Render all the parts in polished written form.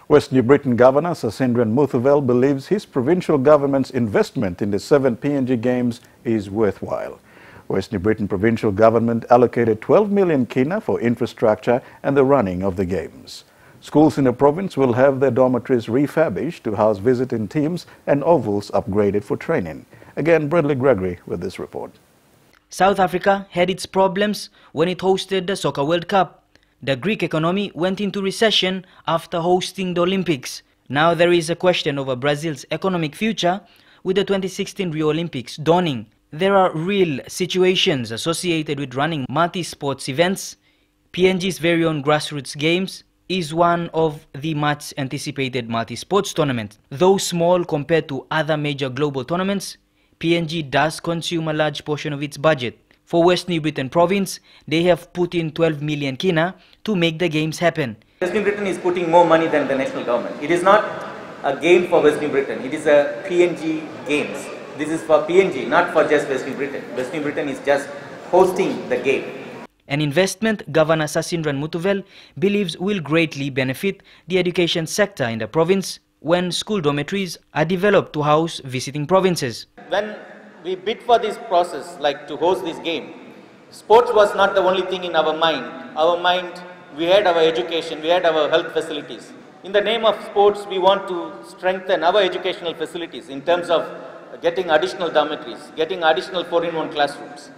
West New Britain Governor Sasindran Muthuvel believes his provincial government's investment in the 7 PNG Games is worthwhile. West New Britain provincial government allocated 12 million kina for infrastructure and the running of the Games. Schools in the province will have their dormitories refurbished to house visiting teams and ovals upgraded for training. Again, Bradley Gregory with this report. South Africa had its problems when it hosted the Soccer World Cup. The Greek economy went into recession after hosting the Olympics. Now there is a question over Brazil's economic future with the 2016 Rio Olympics dawning. There are real situations associated with running multi-sports events. PNG's very own grassroots games is one of the much anticipated multi-sports tournaments. Though small compared to other major global tournaments, PNG does consume a large portion of its budget. For West New Britain province, they have put in 12 million kina to make the games happen. West New Britain is putting more money than the national government. It is not a game for West New Britain, it is a PNG Games. This is for PNG, not for just West New Britain. West New Britain is just hosting the game. An investment Governor Sasindran Muthuvel believes will greatly benefit the education sector in the province when school dormitories are developed to house visiting provinces. When we bid for this process, like to host this game, sports was not the only thing in our mind. We had our education, we had our health facilities. In the name of sports, we want to strengthen our educational facilities in terms of getting additional dormitories, getting additional 4-in-1 classrooms,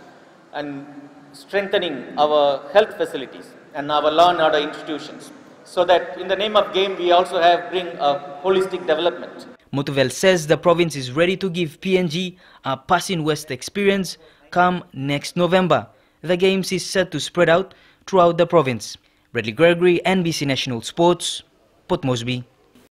and strengthening our health facilities and our law and order institutions. So that in the name of game, we also bring a holistic development. Muthuvel says the province is ready to give PNG a Passing West experience come next November. The games is set to spread out throughout the province. Bradley Gregory, NBC National Sports, Port Moresby.